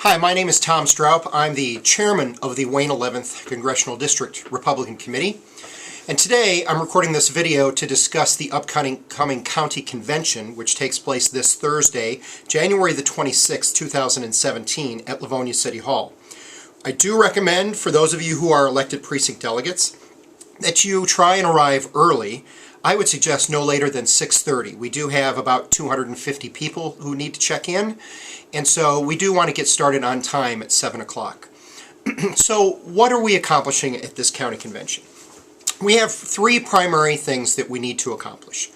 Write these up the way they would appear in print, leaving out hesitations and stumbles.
Hi, my name is Tom Stroup. I'm the chairman of the Wayne 11th Congressional District Republican Committee. And today I'm recording this video to discuss the upcoming county convention, which takes place this Thursday, January the 26th, 2017 at Livonia City Hall. I do recommend, for those of you who are elected precinct delegates, that you try and arrive early. I would suggest no later than 6:30. We do have about 250 people who need to check in, and so we do want to get started on time at 7 o'clock. So what are we accomplishing at this county convention? We have three primary things that we need to accomplish.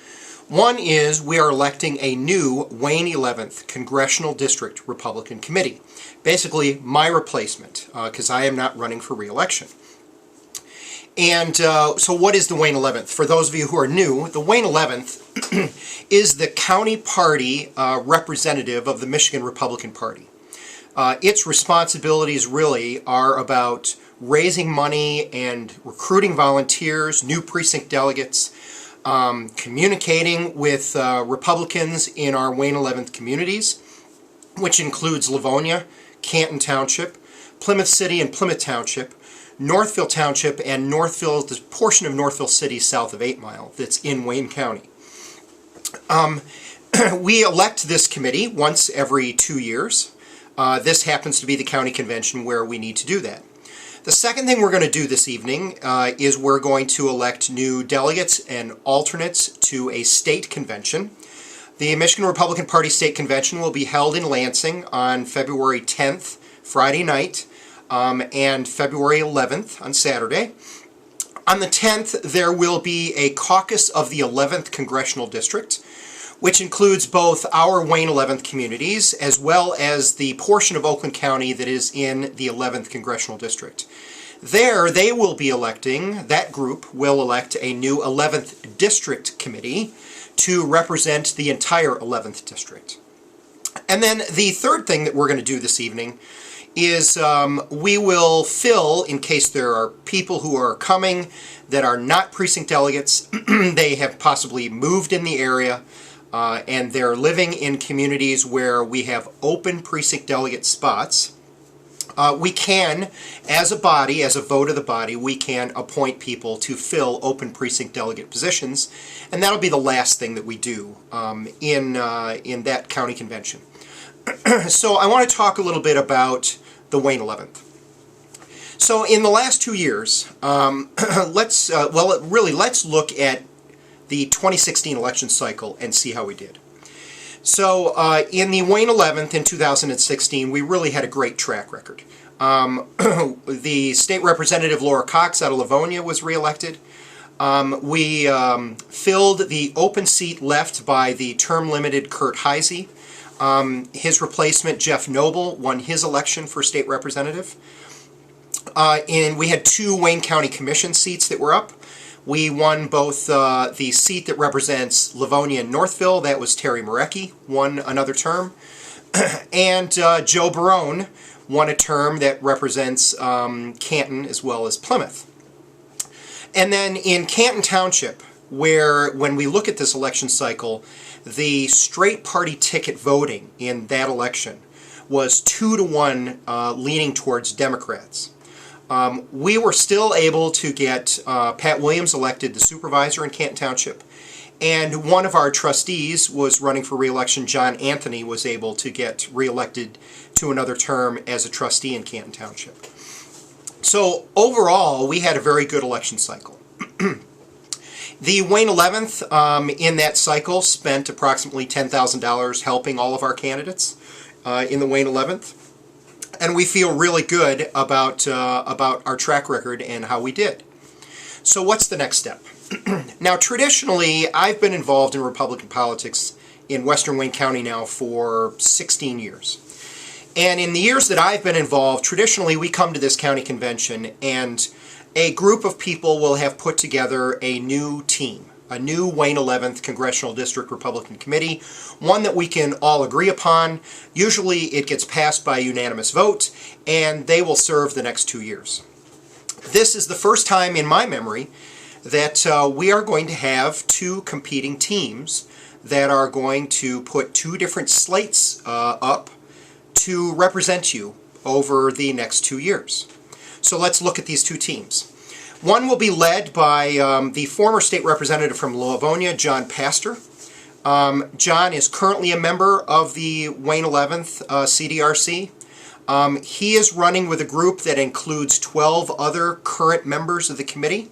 One is we are electing a new Wayne 11th Congressional District Republican Committee. Basically, my replacement, because I am not running for re-election. And so what is the Wayne 11th? For those of you who are new, the Wayne 11th is the county party representative of the Michigan Republican Party. Its responsibilities really are about raising money and recruiting volunteers, new precinct delegates, communicating with Republicans in our Wayne 11th communities, which includes Livonia, Canton Township, Plymouth City and Plymouth Township, Northville Township, and Northville, the portion of Northville City south of 8 Mile that's in Wayne County. We elect this committee once every 2 years. This happens to be the county convention where we need to do that. The second thing we're going to do this evening is we're going to elect new delegates and alternates to a state convention. The Michigan Republican Party State Convention will be held in Lansing on February 10th, Friday night, and February 11th on Saturday. On the 10th, there will be a caucus of the 11th Congressional District, which includes both our Wayne 11th communities as well as the portion of Oakland County that is in the 11th Congressional District. There, they will be electing, that group will elect a new 11th District Committee to represent the entire 11th District. And then the third thing that we're going to do this evening is we will fill, in case there are people who are coming that are not precinct delegates, they have possibly moved in the area, and they're living in communities where we have open precinct delegate spots. We can, as a body, as a vote of the body, we can appoint people to fill open precinct delegate positions, and that'll be the last thing that we do in that county convention. So I want to talk a little bit about the Wayne 11th. So in the last 2 years, let's look at the 2016 election cycle and see how we did. So in the Wayne 11th in 2016, we really had a great track record. The state representative Laura Cox out of Livonia was reelected. We filled the open seat left by the term-limited Kurt Heisey. His replacement, Jeff Noble, won his election for state representative. And we had 2 Wayne County Commission seats that were up. We won both the seat that represents Livonia and Northville, that was Terry Marecki, won another term. And Joe Barone won a term that represents Canton as well as Plymouth. And then in Canton Township, where when we look at this election cycle, the straight party ticket voting in that election was 2-to-1 leaning towards Democrats. We were still able to get Pat Williams elected the supervisor in Canton Township, and one of our trustees was running for re-election. John Anthony was able to get re-elected to another term as a trustee in Canton Township. So overall, we had a very good election cycle. The Wayne 11th in that cycle spent approximately $10,000 helping all of our candidates in the Wayne 11th. And we feel really good about our track record and how we did. So what's the next step? Now, traditionally, I've been involved in Republican politics in Western Wayne County now for 16 years. And in the years that I've been involved, traditionally we come to this county convention and a group of people will have put together a new team, a new Wayne 11th Congressional District Republican Committee, one that we can all agree upon. Usually it gets passed by a unanimous vote, and they will serve the next 2 years. This is the first time in my memory that we are going to have 2 competing teams that are going to put 2 different slates up to represent you over the next 2 years. So let's look at these two teams. One will be led by the former state representative from Livonia, John Pastor. John is currently a member of the Wayne 11th CDRC. He is running with a group that includes 12 other current members of the committee,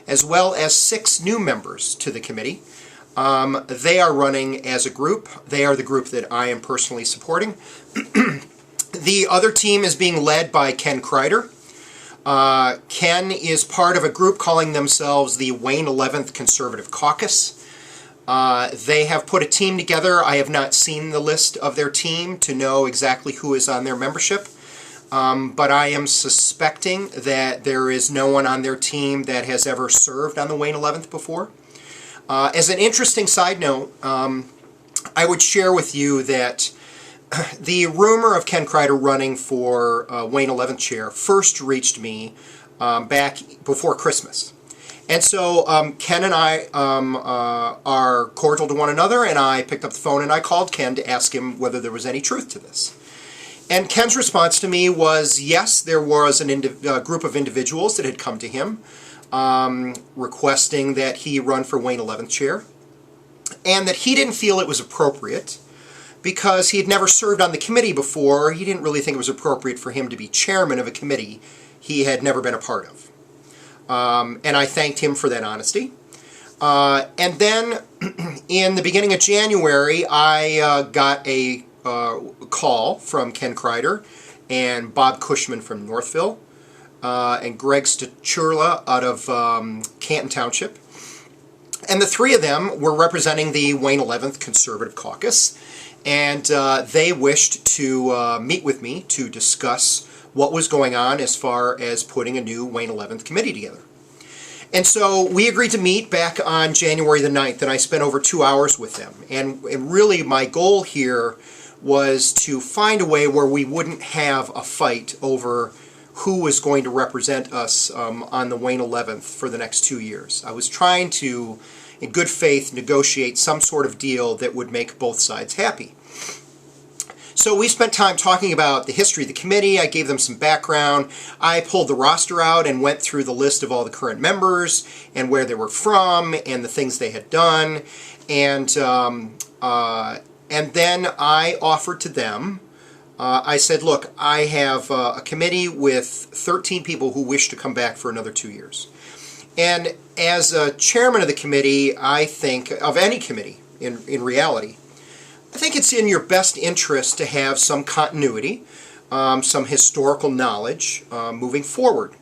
as well as 6 new members to the committee. They are running as a group. They are the group that I am personally supporting. The other team is being led by Ken Kreider. Ken is part of a group calling themselves the Wayne 11th Conservative Caucus. They have put a team together. I have not seen the list of their team to know exactly who is on their membership, but I am suspecting that there is no one on their team that has ever served on the Wayne 11th before. As an interesting side note, I would share with you that the rumor of Ken Kreider running for Wayne 11th chair first reached me back before Christmas. And so Ken and I are cordial to one another, and I picked up the phone and I called Ken to ask him whether there was any truth to this. And Ken's response to me was, yes, there was a group of individuals that had come to him requesting that he run for Wayne 11th chair, and that he didn't feel it was appropriate because he had never served on the committee before. He didn't really think it was appropriate for him to be chairman of a committee he had never been a part of. And I thanked him for that honesty. And then in the beginning of January, I got a call from Ken Kreider and Bob Cushman from Northville and Greg Stachurla out of Canton Township. And the three of them were representing the Wayne 11th Conservative Caucus, and they wished to meet with me to discuss what was going on as far as putting a new Wayne 11th committee together. And so we agreed to meet back on January the 9th, and I spent over 2 hours with them. And really my goal here was to find a way where we wouldn't have a fight over who was going to represent us on the Wayne 11th for the next 2 years. I was trying to, in good faith, negotiate some sort of deal that would make both sides happy. So we spent time talking about the history of the committee. I gave them some background. I pulled the roster out and went through the list of all the current members and where they were from and the things they had done. And then I offered to them, I said, look, I have a committee with 13 people who wish to come back for another 2 years. And as a chairman of the committee, I think, of any committee in reality, I think it's in your best interest to have some continuity, some historical knowledge moving forward.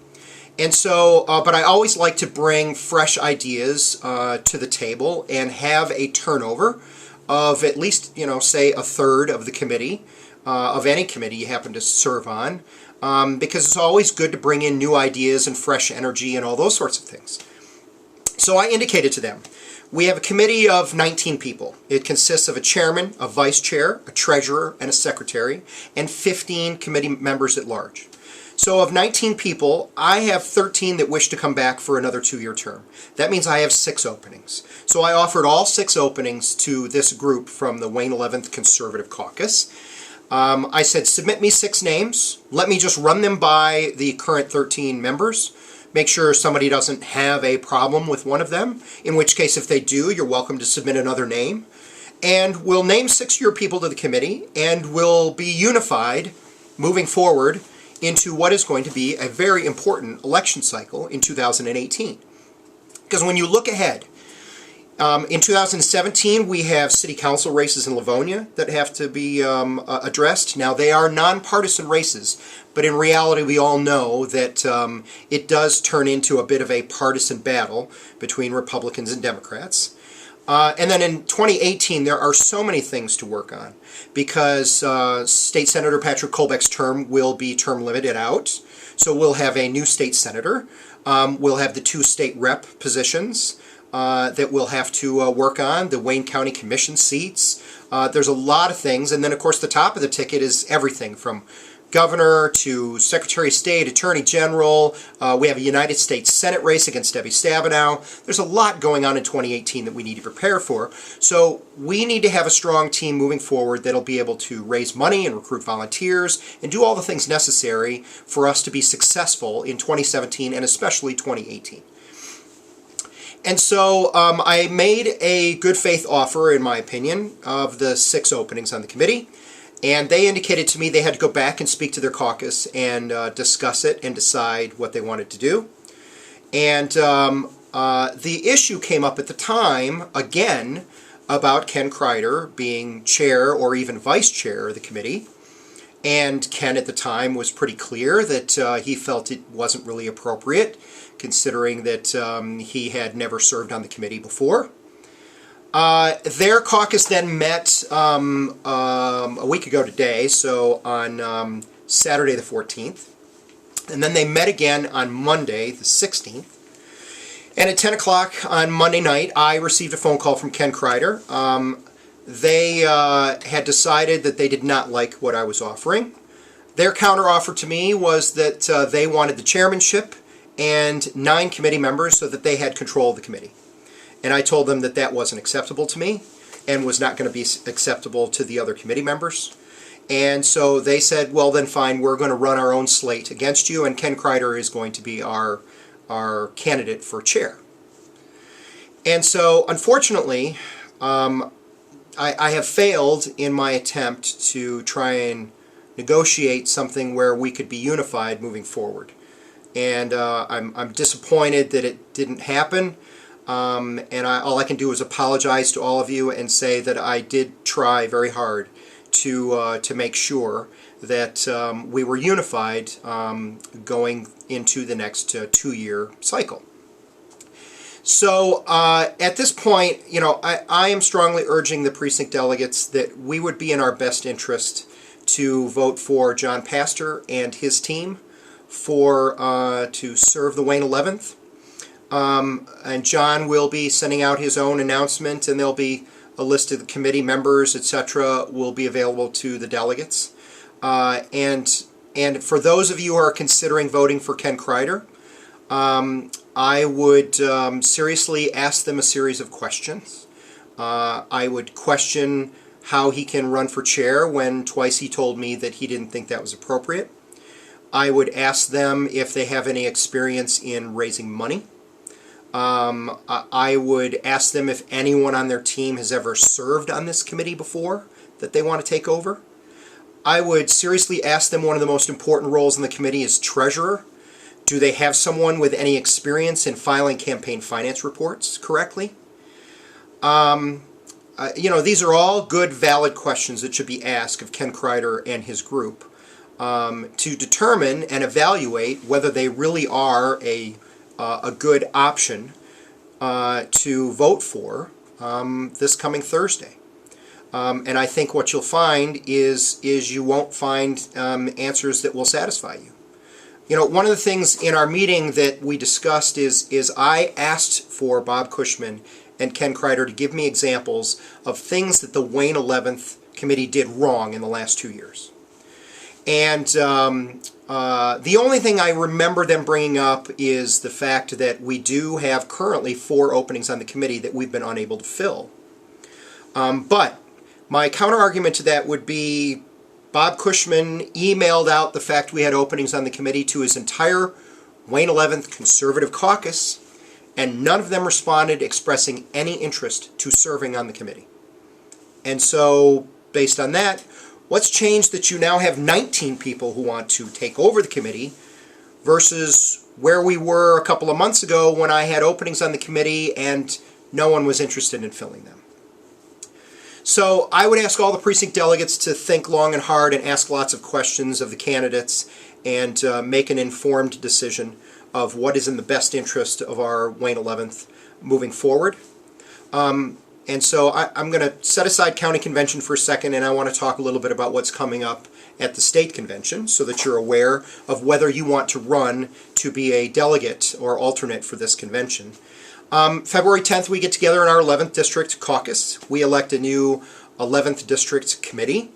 And so, but I always like to bring fresh ideas to the table and have a turnover of at least, say a third of the committee, of any committee you happen to serve on, because it's always good to bring in new ideas and fresh energy and all those sorts of things. So I indicated to them, we have a committee of 19 people. It consists of a chairman, a vice chair, a treasurer, and a secretary, and 15 committee members at large. So of 19 people, I have 13 that wish to come back for another 2-year term. That means I have 6 openings. So I offered all 6 openings to this group from the Wayne 11th Conservative Caucus. I said, submit me 6 names. Let me just run them by the current 13 members. Make sure somebody doesn't have a problem with one of them, in which case if they do, you're welcome to submit another name. And we'll name 6 of your people to the committee, and we'll be unified moving forward into what is going to be a very important election cycle in 2018. Because when you look ahead, in 2017 we have city council races in Livonia that have to be addressed. Now they are nonpartisan races, but in reality we all know that it does turn into a bit of a partisan battle between Republicans and Democrats. And then in 2018 there are so many things to work on because State Senator Patrick Colbeck's term will be term limited out. So we'll have a new state senator. We'll have the 2 state rep positions that we'll have to work on, the Wayne County Commission seats. There's a lot of things. And then, of course, the top of the ticket is everything from governor to Secretary of State, Attorney General. We have a United States Senate race against Debbie Stabenow. There's a lot going on in 2018 that we need to prepare for. So we need to have a strong team moving forward that'll be able to raise money and recruit volunteers and do all the things necessary for us to be successful in 2017 and especially 2018. And so I made a good faith offer, in my opinion, of the 6 openings on the committee. And they indicated to me they had to go back and speak to their caucus and discuss it and decide what they wanted to do. And the issue came up at the time, again, about Ken Kreider being chair or even vice chair of the committee. And Ken at the time was pretty clear that he felt it wasn't really appropriate, considering that he had never served on the committee before. Their caucus then met a week ago today, so on Saturday the 14th. And then they met again on Monday the 16th. And at 10 o'clock on Monday night, I received a phone call from Ken Kreider. They had decided that they did not like what I was offering. Their counteroffer to me was that they wanted the chairmanship and 9 committee members so that they had control of the committee. And I told them that that wasn't acceptable to me and was not going to be acceptable to the other committee members. And so they said, well, then fine, we're going to run our own slate against you, and Ken Kreider is going to be our candidate for chair. And so, unfortunately, I have failed in my attempt to try and negotiate something where we could be unified moving forward. And I'm disappointed that it didn't happen. And all I can do is apologize to all of you and say that I did try very hard to make sure that we were unified going into the next 2-year cycle. So at this point, you know, I am strongly urging the precinct delegates that we would be in our best interest to vote for John Pastor and his team to serve the Wayne 11th. And John will be sending out his own announcement, and there'll be a list of the committee members, etc., will be available to the delegates. And for those of you who are considering voting for Ken Kreider, I would seriously ask them a series of questions. I would question how he can run for chair when twice he told me that he didn't think that was appropriate. I would ask them if they have any experience in raising money. I would ask them if anyone on their team has ever served on this committee before that they want to take over. I would seriously ask them, one of the most important roles in the committee is treasurer. Do they have someone with any experience in filing campaign finance reports correctly? You know, these are all good, valid questions that should be asked of Ken Kreider and his group to determine and evaluate whether they really are a good option to vote for this coming Thursday. And I think what you'll find is you won't find answers that will satisfy you. You know, one of the things in our meeting that we discussed is I asked for Bob Cushman and Ken Kreider to give me examples of things that the Wayne 11th committee did wrong in the last 2 years. And the only thing I remember them bringing up is the fact that we do have currently 4 openings on the committee that we've been unable to fill. But my counter-argument to that would be Bob Cushman emailed out the fact we had openings on the committee to his entire Wayne 11th Conservative caucus, and none of them responded expressing any interest to serving on the committee. And so, based on that, what's changed that you now have 19 people who want to take over the committee versus where we were a couple of months ago when I had openings on the committee and no one was interested in filling them? So I would ask all the precinct delegates to think long and hard and ask lots of questions of the candidates and make an informed decision of what is in the best interest of our Wayne 11th moving forward. And so I'm going to set aside county convention for a second, and I want to talk a little bit about what's coming up at the state convention so that you're aware of whether you want to run to be a delegate or alternate for this convention. February 10th, we get together in our 11th District caucus. We elect a new 11th District committee.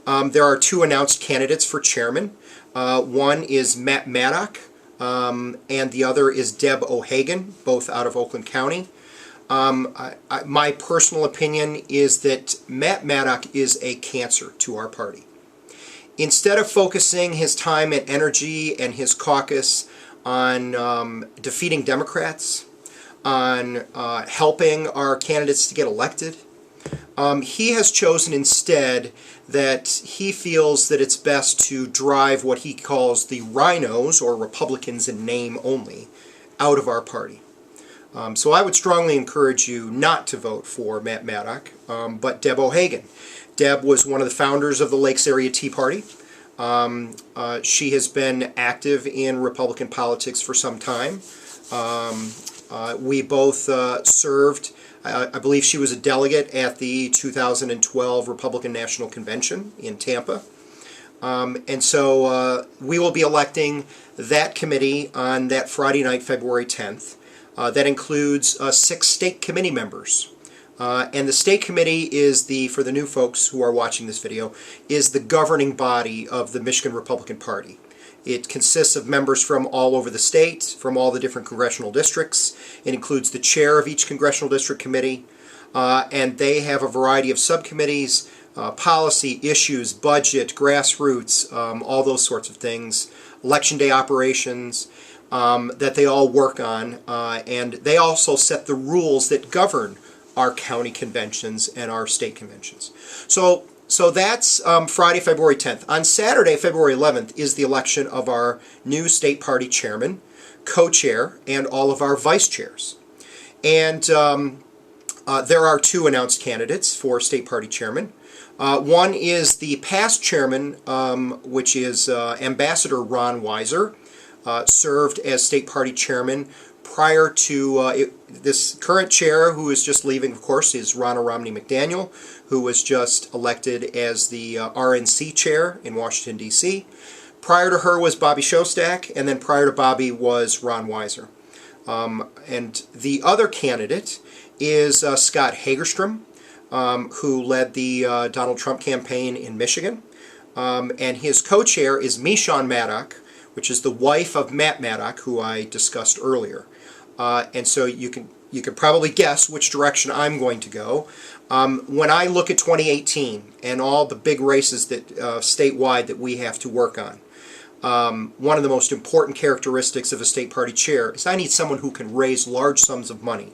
There are two announced candidates for chairman. One is Matt Maddock, and the other is Deb O'Hagan, both out of Oakland County. My personal opinion is that Matt Maddock is a cancer to our party. Instead of focusing his time and energy and his caucus on defeating Democrats, on helping our candidates to get elected, he has chosen instead that he feels that it's best to drive what he calls the rhinos, or Republicans in name only, out of our party. So I would strongly encourage you not to vote for Matt Maddock, but Deb O'Hagan. Deb was one of the founders of the Lakes Area Tea Party. She has been active in Republican politics for some time. We both served, I believe she was a delegate at the 2012 Republican National Convention in Tampa. And so we will be electing that committee on that Friday night, February 10th. That includes 6 state committee members. And the state committee is for the new folks who are watching this video, is the governing body of the Michigan Republican Party. It consists of members from all over the state, from all the different congressional districts. It includes the chair of each congressional district committee, and they have a variety of subcommittees, policy issues, budget, grassroots, all those sorts of things, election day operations, that they all work on, and they also set the rules that govern our county conventions and our state conventions. So that's Friday, February 10th. On Saturday, February 11th, is the election of our new state party chairman, co-chair, and all of our vice chairs. And there are 2 announced candidates for state party chairman. One is the past chairman, which is Ambassador Ron Weiser, served as state party chairman prior to this current chair, who is just leaving, of course, is Ronna Romney McDaniel, who was just elected as the RNC chair in Washington, D.C. Prior to her was Bobby Shostak, and then prior to Bobby was Ron Weiser. And the other candidate is Scott Hagerstrom, who led the Donald Trump campaign in Michigan. And his co-chair is Meshawn Maddock, which is the wife of Matt Maddock, who I discussed earlier. And so you can probably guess which direction I'm going to go. When I look at 2018 and all the big races that statewide that we have to work on, one of the most important characteristics of a state party chair is I need someone who can raise large sums of money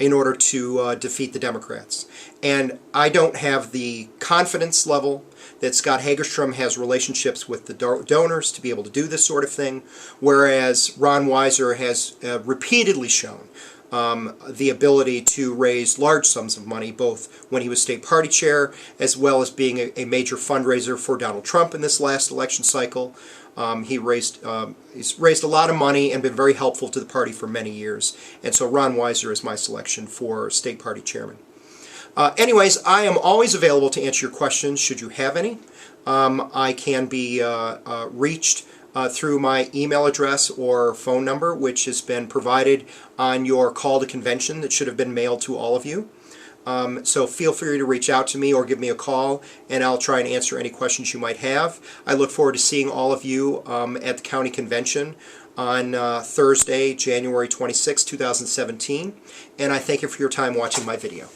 in order to defeat the Democrats. And I don't have the confidence level that Scott Hagerstrom has relationships with the donors to be able to do this sort of thing, whereas Ron Weiser has repeatedly shown the ability to raise large sums of money, both when he was state party chair, as well as being a major fundraiser for Donald Trump in this last election cycle. He's raised a lot of money and been very helpful to the party for many years. And so Ron Weiser is my selection for state party chairman. Anyways, I am always available to answer your questions should you have any. I can be reached through my email address or phone number, which has been provided on your call to convention that should have been mailed to all of you. So feel free to reach out to me or give me a call, and I'll try and answer any questions you might have. I look forward to seeing all of you at the county convention on Thursday, January 26, 2017, and I thank you for your time watching my video.